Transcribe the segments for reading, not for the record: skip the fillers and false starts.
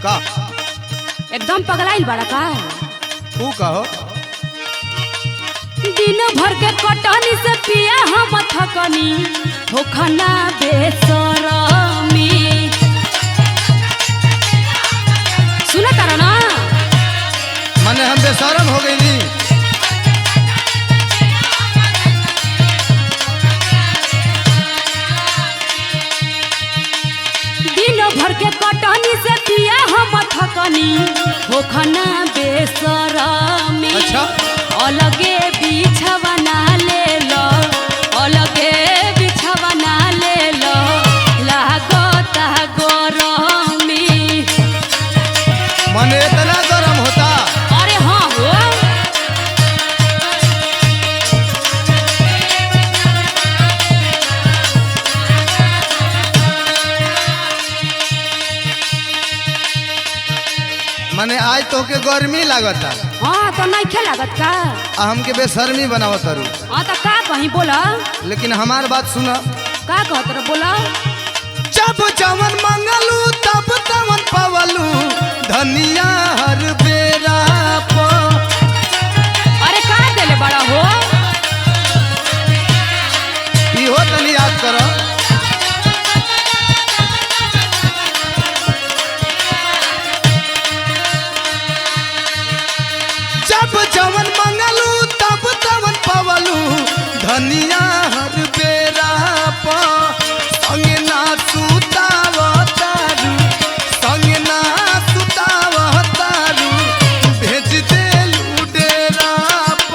का एकदम पगलाइल बड़ा का। तू कहो दिन भर के कटनी से पिया हम थकनी होखना बेसरमी। सुना तारा ना माने हम बेशरम हो गई नी। दिन भर के कटनी से पिया हम थकनी होखना बेसरमी। अच्छा अलगे बिछवना ले लो अलगे बिछवना ले लो लागता गरमी। माने इतना गरम होता। अरे हाँ हो माने आज तो के गर्मी लागता हाँ तो नहीं खे लागत का। आ हमके बेशर्मी बनावत तारू। हाँ तो का कहीं बोला लेकिन हमार बात सुना। का कहत रह बोला। जब जवन मंगलू तब तवन पवलू धनिया हर बेरा प। अरे का देले बड़ा हो इहो तनी याद करो। जब जवन मंगलू तब तवन पवलू धनिया हर बेरा प। संग ना सुतावतारू संग ना सुतावतारू भेज देलू डेरा प।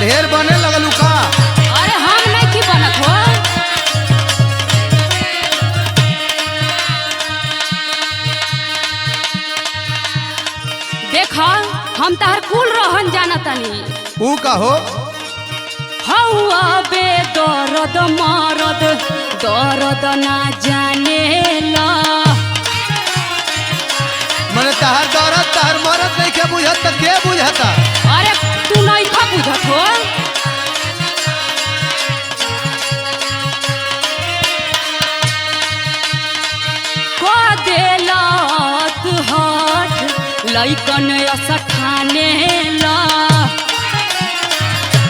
ढेर बने लगलू का। अरे हम नहीं की बनत हो। देखा हम तार कुल रहन जाना तनी। ऊ का हो हौआ बे दर्द मरद दर्द ना जाने ला। मने तहार दौरत तहार मरत नहीं के बुझत त के बुझता। अरे तू नहीं खा बुझत हो। को देलत हट लइकन असठाने ला।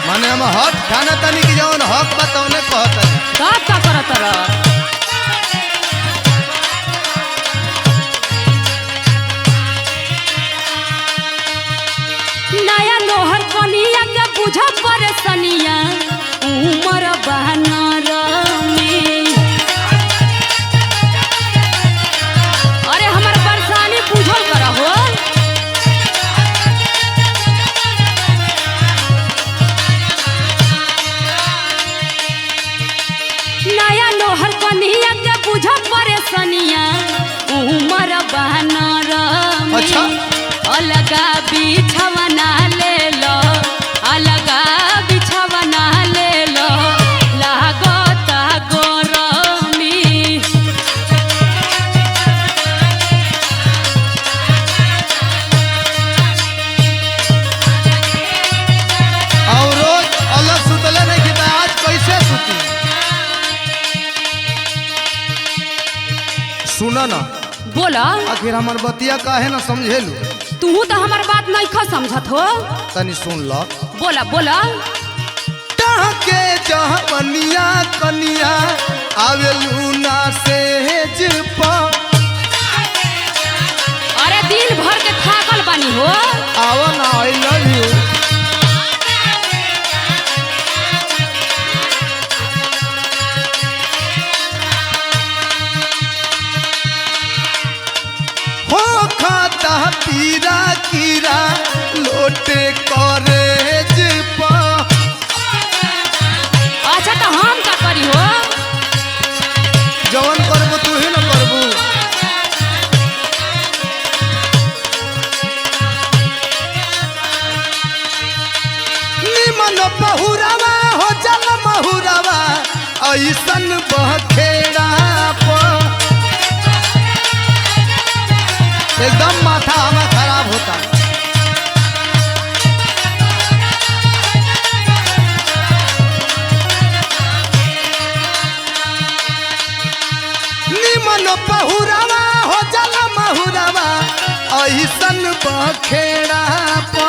माने हम हक खाना तनी की जौन हक बताउने कहत। का करत रह। नया नोहर कनिया के बुझ परेशानिया उमर बहनर में। अरे हमर परेशानी बुझल कर हो। नया नोहर कनिया के बुझ परेशानिया उमर बहनर में। अच्छा। अलगा बिछवना ले लो अलगा बिछवना ले लो लागता गरमी। और रोज अलग सुतले नहीं की आज कैसे सुती। सुना ना बोला आखिर हमर बतिया काहे ना समझेलू। तू तो हमार बात नहीं खा समझत हो। तनी सुन ल। बोला बोला के जहवनिया कनिया आवेलू ना सेज प। अरे दिन भर के थाकल बानी हो। आवा ना आई लव यू। हो खाता पीरा कीरा लोटे करेज प। अच्छा तो हम का करी हो। जवन करबू तू ही न करबू। निमन बहुरावा हो जल बहुरावा ऐसन बखेड़ा प। एकदम माथा हमें खराब होता। महुरावा हो जाला महुरावा ऐसन बखेड़ा प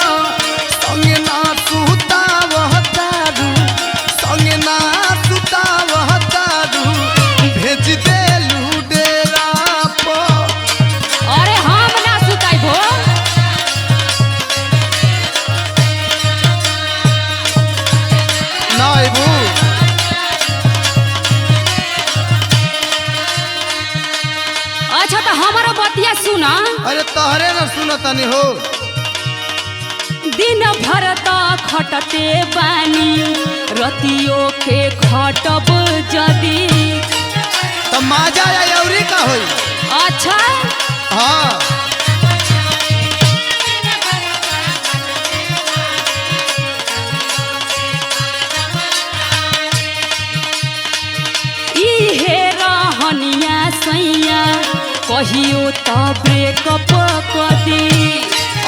संग ना सुतावह तारू संग ना सुतावह तारू भेज देलू डेरा प अरे हम ना सुताइबो ना अबू अच्छा तो हमारा बतिया सुना अरे तोहरे न सुनतनी हो दिन भर त खटते बानी रतियो के खटब जदी तो माजा या यौरी का होई अच्छा हाँ इहे रहनिया सैया कहियो त ब्रेकअप कदी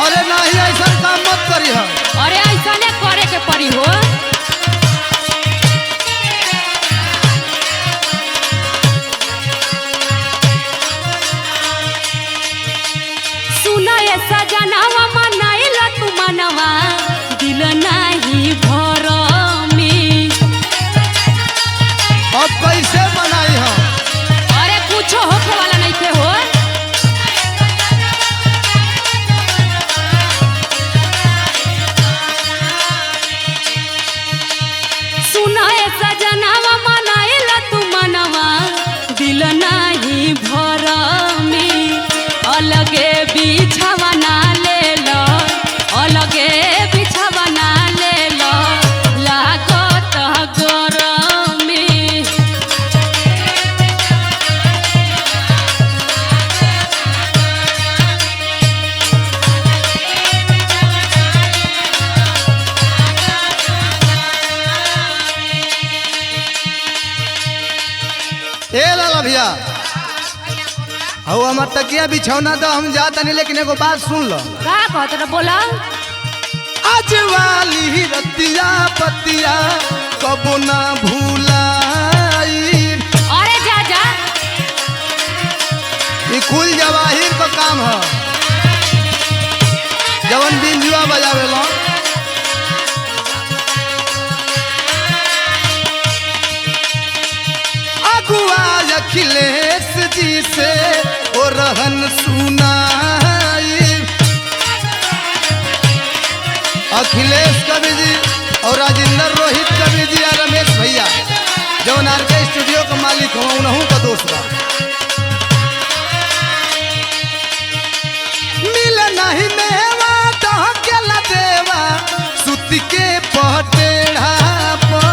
अरे नहीं ऐसा काम मत करी हम अरे ऐसा ने करे के पड़ी हो सुना ऐसा जनावा मनाइल तू मनवा दिल नहीं भर में अब कैसे बनाई हम अरे कुछो होखे वाला नहीं थे हो सुना ऐसा जनावा मनाइल तू मनवा दिल नहीं भर में अलगे बिछावा ना ले लो अलगे बिछावा ना ले लो लागत गरम में ए लाला भैया हो हमार तकिया बिछौना तो हम जाता नहीं लेकिन एगो बात सुन लो का कहत रह बोला आज वाली रतिया पतिया कबो ना भूलाई अरे जा जा ये कुल जवाहिर का काम है जवन बिंजुआ बजावे लो अगुआ अखिलेश जी से वो रहन सुनाई अखिलेश कवि जी और राजेंद्र रोहित कवि जी और रमेश भैया जौन आर के स्टूडियो का मालिक हो उनहू का दोस्त बा मिल नहीं मेवा डहकेला देवा सुत के पटेढ़ा प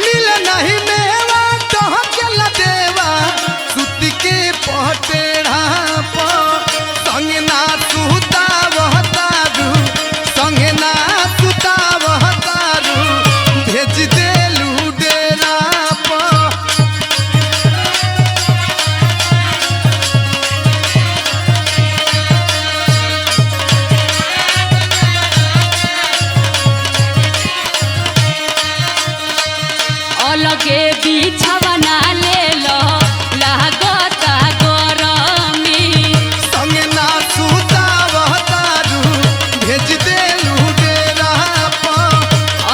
मिल नहीं मेवा डहकेला देवा सुत के पटेढ़ा प संग ना सुतावह तारू संग ना सुतावह तारू भेज देलू डेरा प अलगे बिछावा ना ले लो लागत गरम में संग ना सुतावह तारू भेज देलू डेरा प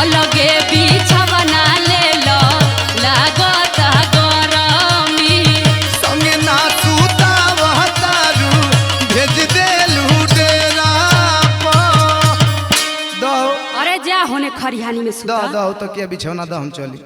अलगे बिछावा ना ले लो लागत गरम में संग ना सुतावह तारू भेज देलू डेरा प दो अरे जा होने खरिहानी में दो सुता दो तो क्या बिछौना दो हम चली